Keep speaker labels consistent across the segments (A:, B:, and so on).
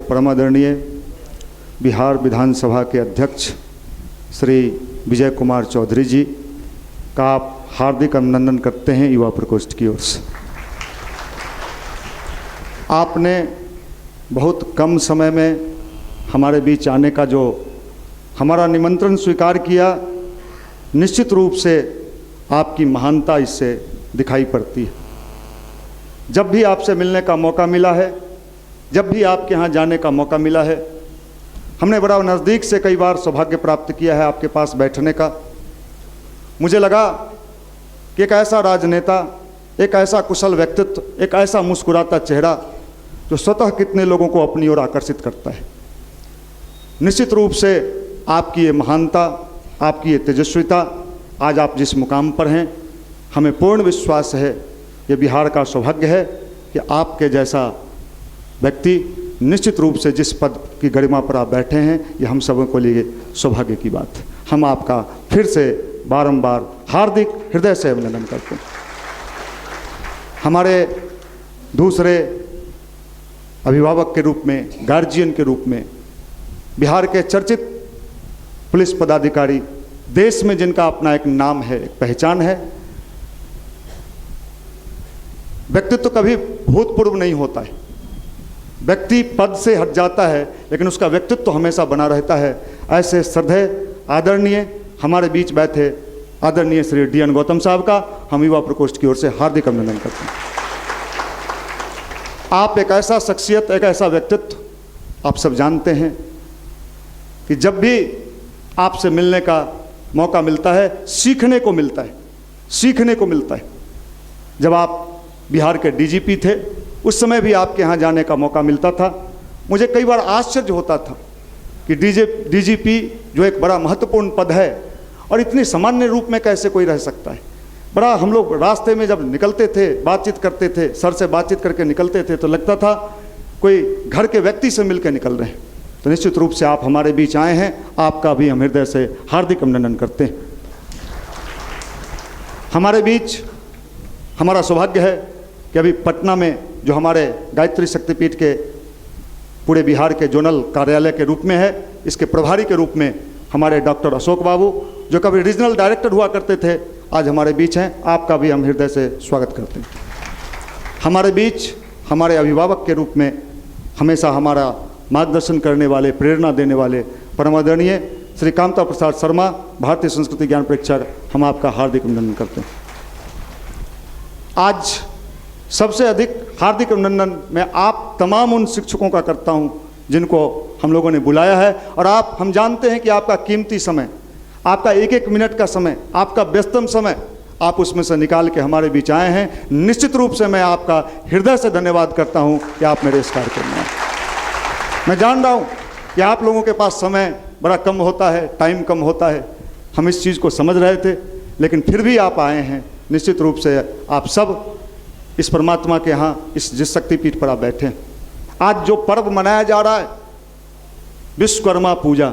A: परमादरणीय बिहार विधानसभा के अध्यक्ष श्री विजय कुमार चौधरी जी का आप हार्दिक अभिनंदन करते हैं युवा प्रकोष्ठ की ओर से। आपने बहुत कम समय में हमारे बीच आने का जो हमारा निमंत्रण स्वीकार किया, निश्चित रूप से आपकी महानता इससे दिखाई पड़ती है। जब भी आपसे मिलने का मौका मिला है, जब भी आपके यहाँ जाने का मौका मिला है, हमने बड़ा नज़दीक से कई बार सौभाग्य प्राप्त किया है आपके पास बैठने का। मुझे लगा कि एक ऐसा राजनेता, एक ऐसा कुशल व्यक्तित्व, एक ऐसा मुस्कुराता चेहरा जो स्वतः कितने लोगों को अपनी ओर आकर्षित करता है। निश्चित रूप से आपकी ये महानता, आपकी ये तेजस्विता, आज आप जिस मुकाम पर हैं, हमें पूर्ण विश्वास है, ये बिहार का सौभाग्य है कि आपके जैसा व्यक्ति निश्चित रूप से जिस पद की गरिमा पर आप बैठे हैं, ये हम सबों को लिए सौभाग्य की बात है। हम आपका फिर से बारंबार हार्दिक हृदय से अभिनंदन करते हैं। हमारे दूसरे अभिभावक के रूप में, गार्जियन के रूप में, बिहार के चर्चित पुलिस पदाधिकारी, देश में जिनका अपना एक नाम है, एक पहचान है। व्यक्तित्व कभी भूतपूर्व नहीं होता है, व्यक्ति पद से हट जाता है, लेकिन उसका व्यक्तित्व हमेशा बना रहता है। ऐसे श्रद्धेय आदरणीय हमारे बीच बैठे आदरणीय श्री डी.एन. गौतम साहब का हम युवा प्रकोष्ठ की ओर से हार्दिक अभिनंदन करते हैं। आप एक ऐसा शख्सियत, एक ऐसा व्यक्तित्व, आप सब जानते हैं कि जब भी आपसे मिलने का मौका मिलता है, सीखने को मिलता है, सीखने को मिलता है। जब आप बिहार के डीजीपी थे, उस समय भी आपके यहाँ जाने का मौका मिलता था। मुझे कई बार आश्चर्य होता था कि डीजीपी जो एक बड़ा महत्वपूर्ण पद है और इतनी सामान्य रूप में कैसे कोई रह सकता है। बड़ा हम लोग रास्ते में जब निकलते थे, बातचीत करते थे, सर से बातचीत करके निकलते थे, तो लगता था कोई घर के व्यक्ति से मिलकर निकल रहे हैं। तो निश्चित रूप से आप हमारे बीच आए हैं, आपका भी हम हृदय से हार्दिक अभिनंदन करते हैं। हमारे बीच हमारा सौभाग्य है कि अभी पटना में जो हमारे गायत्री शक्तिपीठ के पूरे बिहार के जोनल कार्यालय के रूप में है, इसके प्रभारी के रूप में हमारे डॉक्टर अशोक बाबू, जो कभी रीजनल डायरेक्टर हुआ करते थे, आज हमारे बीच हैं। आपका भी हम हृदय से स्वागत करते हैं। हमारे बीच हमारे अभिभावक के रूप में हमेशा हमारा मार्गदर्शन करने वाले, प्रेरणा देने वाले परमादरणीय श्री कामता प्रसाद शर्मा, भारतीय संस्कृति ज्ञान प्रेक्षक, हम आपका हार्दिक अभिनंदन करते हैं। आज सबसे अधिक हार्दिक अभिनंदन मैं आप तमाम उन शिक्षकों का करता हूं जिनको हम लोगों ने बुलाया है। और आप, हम जानते हैं कि आपका कीमती समय, आपका एक एक मिनट का समय, आपका व्यस्तम समय आप उसमें से निकाल के हमारे बीच आए हैं। निश्चित रूप से मैं आपका हृदय से धन्यवाद करता हूं कि आप मेरे इस कार्यक्रम में आए। मैं जान रहा हूं कि आप लोगों के पास समय बड़ा कम होता है, टाइम कम होता है, हम इस चीज़ को समझ रहे थे, लेकिन फिर भी आप आए हैं। निश्चित रूप से आप सब इस परमात्मा के यहाँ, जिस शक्तिपीठ पर आप बैठे हैं, आज जो पर्व मनाया जा रहा है विश्वकर्मा पूजा,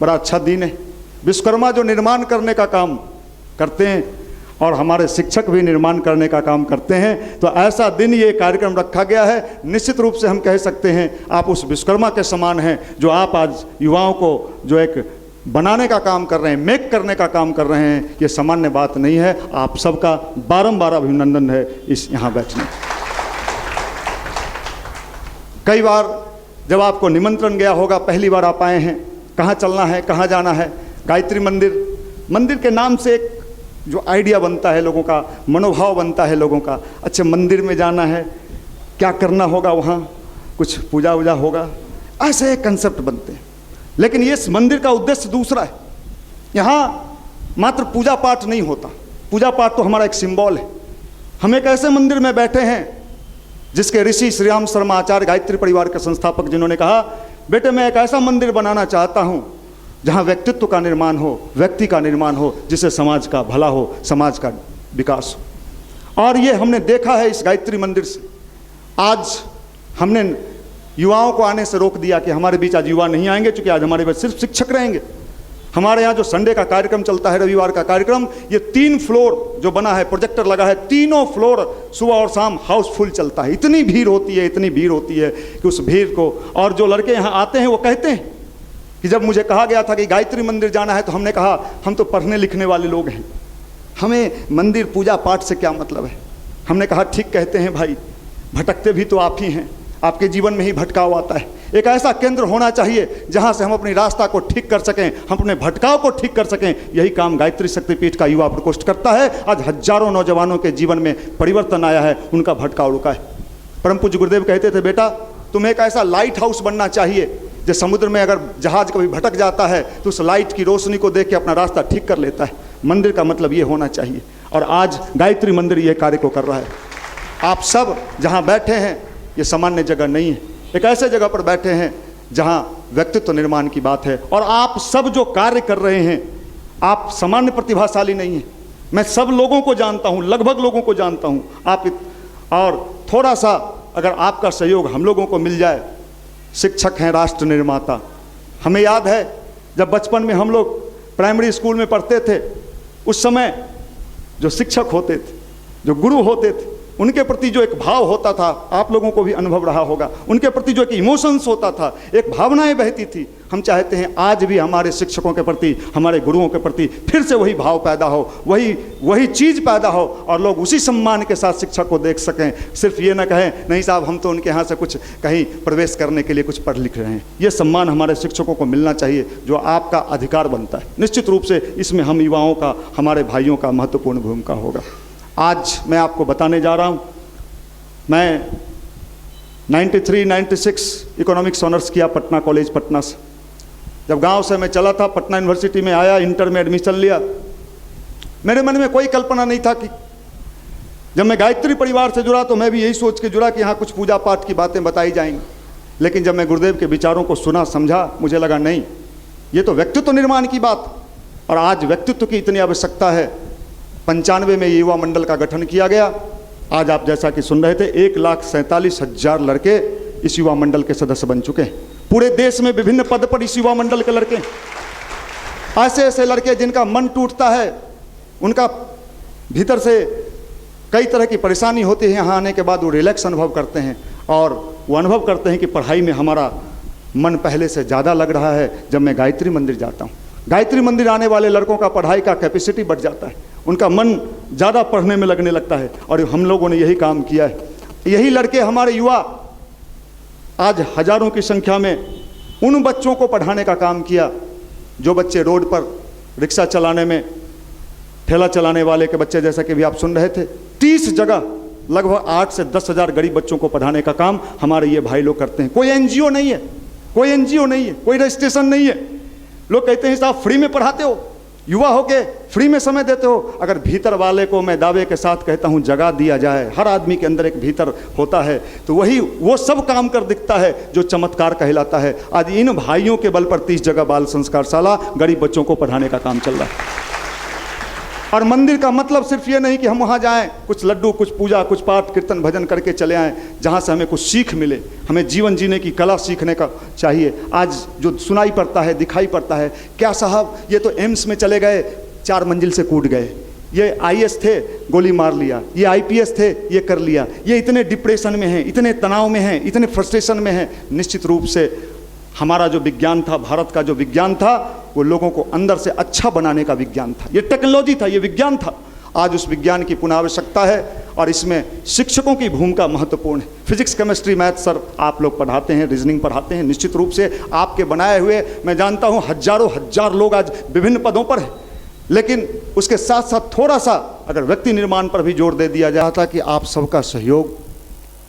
A: बड़ा अच्छा दिन है। विश्वकर्मा जो निर्माण करने का काम करते हैं और हमारे शिक्षक भी निर्माण करने का काम करते हैं, तो ऐसा दिन ये कार्यक्रम रखा गया है। निश्चित रूप से हम कह सकते हैं आप उस विश्वकर्मा के समान हैं, जो आप आज युवाओं को जो एक बनाने का काम कर रहे हैं, मेक करने का काम कर रहे हैं। ये सामान्य बात नहीं है। आप सबका बारंबार अभिनंदन है इस यहाँ बैठने। कई बार जब आपको निमंत्रण गया होगा, पहली बार आप आए हैं, कहाँ चलना है, कहाँ जाना है, गायत्री मंदिर के नाम से एक जो आइडिया बनता है लोगों का, मनोभाव बनता है लोगों का, अच्छा मंदिर में जाना है, क्या करना होगा, वहाँ कुछ पूजा वूजा होगा, ऐसे कंसेप्ट बनते हैं। लेकिन ये मंदिर का उद्देश्य दूसरा है। यहाँ मात्र पूजा पाठ नहीं होता, पूजा पाठ तो हमारा एक सिंबल है। हम एक ऐसे मंदिर में बैठे हैं जिसके ऋषि श्री राम शर्मा आचार्य, गायत्री परिवार के संस्थापक, जिन्होंने कहा, बेटे मैं एक ऐसा मंदिर बनाना चाहता हूँ जहाँ व्यक्तित्व का निर्माण हो, व्यक्ति का निर्माण हो, जिससे समाज का भला हो, समाज का विकास हो। और ये हमने देखा है इस गायत्री मंदिर से। आज हमने युवाओं को आने से रोक दिया कि हमारे बीच आज युवा नहीं आएंगे, क्योंकि आज हमारे बीच सिर्फ शिक्षक रहेंगे। हमारे यहाँ जो संडे का कार्यक्रम चलता है, रविवार का कार्यक्रम, ये 3 फ्लोर जो बना है, प्रोजेक्टर लगा है, तीनों फ्लोर सुबह और शाम हाउसफुल चलता है। इतनी भीड़ होती है, इतनी भीड़ होती है कि उस भीड़ को, और जो लड़के यहाँ आते हैं वो कहते हैं कि जब मुझे कहा गया था कि गायत्री मंदिर जाना है तो हमने कहा हम तो पढ़ने लिखने वाले लोग हैं, हमें मंदिर पूजा पाठ से क्या मतलब है। हमने कहा ठीक कहते हैं भाई, भटकते भी तो आप ही हैं, आपके जीवन में ही भटकाव आता है। एक ऐसा केंद्र होना चाहिए जहां से हम अपनी रास्ता को ठीक कर सकें, हम अपने भटकाव को ठीक कर सकें। यही काम गायत्री शक्तिपीठ का युवा प्रकोष्ठ करता है। आज हजारों नौजवानों के जीवन में परिवर्तन आया है, उनका भटकाव रुका है। परम पूज्य गुरुदेव कहते थे, बेटा तुम्हें एक ऐसा लाइट हाउस बनना चाहिए जो समुद्र में अगर जहाज कभी भटक जाता है तो उस लाइट की रोशनी को देख के अपना रास्ता ठीक कर लेता है। मंदिर का मतलब ये होना चाहिए, और आज गायत्री मंदिर ये कार्य को कर रहा है। आप सब जहाँ बैठे हैं ये सामान्य जगह नहीं है, एक ऐसे जगह पर बैठे हैं जहाँ व्यक्तित्व निर्माण की बात है। और आप सब जो कार्य कर रहे हैं, आप सामान्य प्रतिभाशाली नहीं हैं। मैं सब लोगों को जानता हूँ, लगभग लोगों को जानता हूँ। और थोड़ा सा अगर आपका सहयोग हम लोगों को मिल जाए, शिक्षक हैं राष्ट्र निर्माता। हमें याद है जब बचपन में हम लोग प्राइमरी स्कूल में पढ़ते थे, उस समय जो शिक्षक होते थे, जो गुरु होते थे, उनके प्रति जो एक भाव होता था, आप लोगों को भी अनुभव रहा होगा, उनके प्रति जो एक इमोशंस होता था, एक भावनाएं बहती थी। हम चाहते हैं आज भी हमारे शिक्षकों के प्रति, हमारे गुरुओं के प्रति फिर से वही भाव पैदा हो, वही चीज़ पैदा हो, और लोग उसी सम्मान के साथ शिक्षक को देख सकें। सिर्फ ये ना कहें नहीं साहब हम तो उनके यहाँ से कुछ कहीं प्रवेश करने के लिए कुछ पढ़ लिख रहे हैं। ये सम्मान हमारे शिक्षकों को मिलना चाहिए, जो आपका अधिकार बनता है। निश्चित रूप से इसमें हम युवाओं का, हमारे भाइयों का महत्वपूर्ण भूमिका होगा। आज मैं आपको बताने जा रहा हूँ, मैं 93-96 इकोनॉमिक्स ऑनर्स किया पटना कॉलेज पटना से। जब गांव से मैं चला था, पटना यूनिवर्सिटी में आया, इंटर में एडमिशन लिया। मेरे मन में कोई कल्पना नहीं था कि जब मैं गायत्री परिवार से जुड़ा तो मैं भी यही सोच के जुड़ा कि यहाँ कुछ पूजा पाठ की बातें बताई जाएंगी। लेकिन जब मैं गुरुदेव के विचारों को सुना, समझा, मुझे लगा नहीं, ये तो व्यक्तित्व निर्माण की बात। और आज व्यक्तित्व की इतनी आवश्यकता है। 95 में युवा मंडल का गठन किया गया। आज आप जैसा कि सुन रहे थे, 1,47,000 लड़के इस युवा मंडल के सदस्य बन चुके हैं। पूरे देश में विभिन्न पद पर इस युवा मंडल के लड़के, ऐसे ऐसे लड़के जिनका मन टूटता है, उनका भीतर से कई तरह की परेशानी होती है, यहाँ आने के बाद वो रिलैक्स अनुभव करते हैं, और वो अनुभव करते हैं कि पढ़ाई में हमारा मन पहले से ज़्यादा लग रहा है जब मैं गायत्री मंदिर जाता हूँ। गायत्री मंदिर आने वाले लड़कों का पढ़ाई का कैपेसिटी बढ़ जाता है, उनका मन ज़्यादा पढ़ने में लगने लगता है। और हम लोगों ने यही काम किया है। यही लड़के, हमारे युवा, आज हजारों की संख्या में उन बच्चों को पढ़ाने का काम किया जो बच्चे रोड पर रिक्शा चलाने में, ठेला चलाने वाले के बच्चे, जैसा कि भी आप सुन रहे थे, 30 जगह लगभग 8 से 10 हज़ार गरीब बच्चों को पढ़ाने का काम हमारे ये भाई लोग करते हैं। कोई एनजीओ नहीं है, कोई एनजीओ नहीं है, कोई रजिस्ट्रेशन नहीं है। लोग कहते हैं साहब फ्री में पढ़ाते हो, युवा होके फ्री में समय देते हो। अगर भीतर वाले को मैं दावे के साथ कहता हूं जगा दिया जाए, हर आदमी के अंदर एक भीतर होता है, तो वो सब काम कर दिखता है जो चमत्कार कहलाता है। आज इन भाइयों के बल पर 30 जगह बाल संस्कारशाला गरीब बच्चों को पढ़ाने का काम चल रहा है। और मंदिर का मतलब सिर्फ ये नहीं कि हम वहाँ जाएं, कुछ लड्डू, कुछ पूजा, कुछ पाठ कीर्तन भजन करके चले आएँ, जहाँ से हमें कुछ सीख मिले। हमें जीवन जीने की कला सीखने का चाहिए। आज जो सुनाई पड़ता है, दिखाई पड़ता है, क्या साहब ये तो एम्स में चले गए, 4 मंजिल से कूद गए, ये आईएएस थे, गोली मार लिया, ये आईपीएस थे, ये कर लिया, ये इतने डिप्रेशन में हैं, इतने तनाव में हैं, इतने फ्रस्ट्रेशन में हैं। निश्चित रूप से हमारा जो विज्ञान था, भारत का जो विज्ञान था, वो लोगों को अंदर से अच्छा बनाने का विज्ञान था। ये टेक्नोलॉजी था, ये विज्ञान था। आज उस विज्ञान की पुनः आवश्यकता है, और इसमें शिक्षकों की भूमिका महत्वपूर्ण है। फिजिक्स, केमिस्ट्री, मैथ सर आप लोग पढ़ाते हैं, रीजनिंग पढ़ाते हैं। निश्चित रूप से आपके बनाए हुए, मैं जानता हूँ हजारों हजार लोग आज विभिन्न पदों पर हैं, लेकिन उसके साथ साथ थोड़ा सा अगर व्यक्ति निर्माण पर भी जोर दे दिया जाता कि आप सबका सहयोग,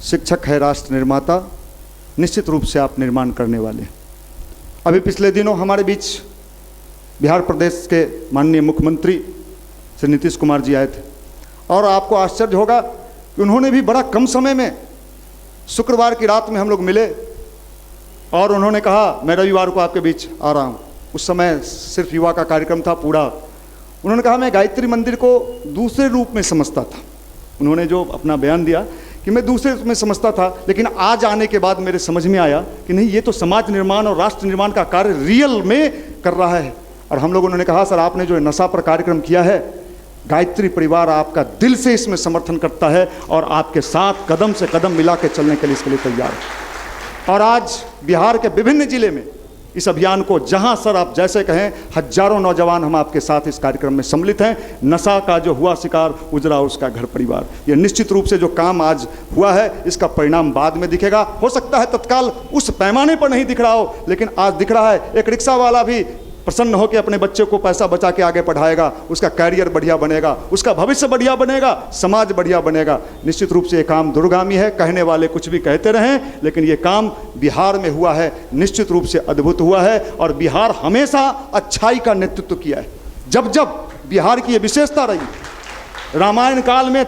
A: शिक्षक है राष्ट्र निर्माता, निश्चित रूप से आप निर्माण करने वाले हैं। अभी पिछले दिनों हमारे बीच बिहार प्रदेश के माननीय मुख्यमंत्री श्री नीतीश कुमार जी आए थे, और आपको आश्चर्य होगा कि उन्होंने भी बड़ा कम समय में, शुक्रवार की रात में हम लोग मिले, और उन्होंने कहा मैं रविवार को आपके बीच आ रहा हूँ। उस समय सिर्फ युवा का कार्यक्रम था पूरा। उन्होंने कहा मैं गायत्री मंदिर को दूसरे रूप में समझता था। उन्होंने जो अपना बयान दिया कि मैं दूसरे रूप में समझता था, लेकिन आज आने के बाद मेरे समझ में आया कि नहीं, ये तो समाज निर्माण और राष्ट्र निर्माण का कार्य रियल में कर रहा है। और हम लोगों ने कहा सर आपने जो नशा पर कार्यक्रम किया है, गायत्री परिवार आपका दिल से इसमें समर्थन करता है और आपके साथ कदम से कदम मिला के चलने के लिए इसके लिए तैयार है। और आज बिहार के विभिन्न जिले में इस अभियान को जहां सर आप जैसे कहें, हजारों नौजवान हम आपके साथ इस कार्यक्रम में सम्मिलित हैं। नशा का जो हुआ शिकार, उजड़ा उसका घर परिवार, ये निश्चित रूप से जो काम आज हुआ है इसका परिणाम बाद में दिखेगा। हो सकता है तत्काल उस पैमाने पर नहीं दिख रहा हो, लेकिन आज दिख रहा है। एक रिक्शा वाला भी प्रसन्न होकर अपने बच्चे को पैसा बचा के आगे पढ़ाएगा, उसका कैरियर बढ़िया बनेगा, उसका भविष्य बढ़िया बनेगा, समाज बढ़िया बनेगा। निश्चित रूप से ये काम दूरगामी है। कहने वाले कुछ भी कहते रहें, लेकिन ये काम बिहार में हुआ है, निश्चित रूप से अद्भुत हुआ है। और बिहार हमेशा अच्छाई का नेतृत्व किया है। जब जब बिहार की ये विशेषता रही, रामायण काल में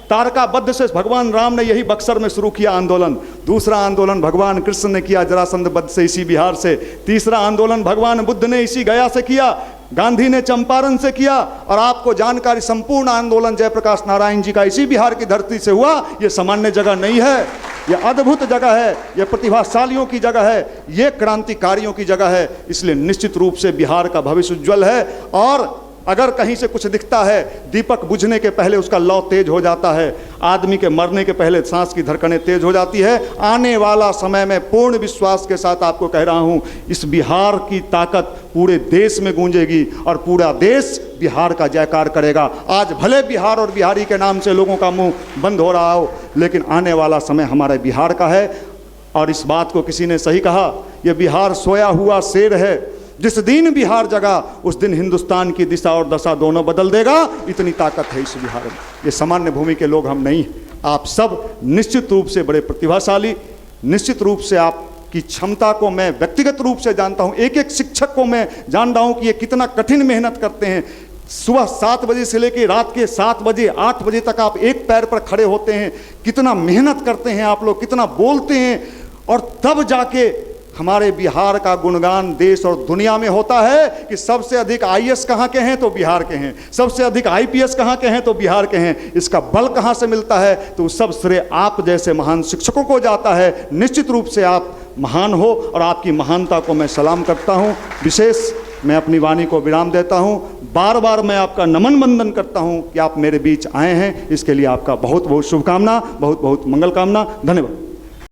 A: तारका बद्ध से भगवान राम ने यही बक्सर में शुरू किया आंदोलन। दूसरा आंदोलन भगवान कृष्ण ने किया जरासंध वध से इसी बिहार से। तीसरा आंदोलन भगवान बुद्ध ने इसी गया से किया। गांधी ने चंपारण से किया। और आपको जानकारी, संपूर्ण आंदोलन जयप्रकाश नारायण जी का इसी बिहार की धरती से हुआ। ये सामान्य जगह नहीं है, ये अद्भुत जगह है, ये प्रतिभाशालियों की जगह है, ये क्रांतिकारियों की जगह है। इसलिए निश्चित रूप से बिहार का भविष्य उज्ज्वल है। और अगर कहीं से कुछ दिखता है, दीपक बुझने के पहले उसका लौ तेज हो जाता है, आदमी के मरने के पहले सांस की धड़कनें तेज हो जाती है। आने वाला समय में पूर्ण विश्वास के साथ आपको कह रहा हूं, इस बिहार की ताकत पूरे देश में गूंजेगी और पूरा देश बिहार का जयकार करेगा। आज भले बिहार और बिहारी के नाम से लोगों का मुंह बंद हो रहा हो, लेकिन आने वाला समय हमारे बिहार का है। और इस बात को किसी ने सही कहा, यह बिहार सोया हुआ शेर है, जिस दिन बिहार जगा उस दिन हिंदुस्तान की दिशा और दशा दोनों बदल देगा। इतनी ताकत है इस बिहार में। ये सामान्य भूमि के लोग हम नहीं, आप सब निश्चित रूप से बड़े प्रतिभाशाली, निश्चित रूप से आपकी क्षमता को मैं व्यक्तिगत रूप से जानता हूँ। एक एक शिक्षक को मैं जान रहा हूँ कि ये कितना कठिन मेहनत करते हैं। सुबह 7 बजे से लेकर रात के 7 बजे 8 बजे तक आप एक पैर पर खड़े होते हैं। कितना मेहनत करते हैं आप लोग, कितना बोलते हैं, और तब जाके हमारे बिहार का गुणगान देश और दुनिया में होता है कि सबसे अधिक आईएएस कहाँ के हैं तो बिहार के हैं, सबसे अधिक आईपीएस कहाँ के हैं तो बिहार के हैं। इसका बल कहाँ से मिलता है तो सब श्रेय आप जैसे महान शिक्षकों को जाता है। निश्चित रूप से आप महान हो और आपकी महानता को मैं सलाम करता हूँ। विशेष मैं अपनी वाणी को विराम देता हूँ। बार बार मैं आपका नमन वंदन करता हूँ कि आप मेरे बीच आए हैं। इसके लिए आपका बहुत बहुत शुभकामना, बहुत बहुत मंगल कामना। धन्यवाद।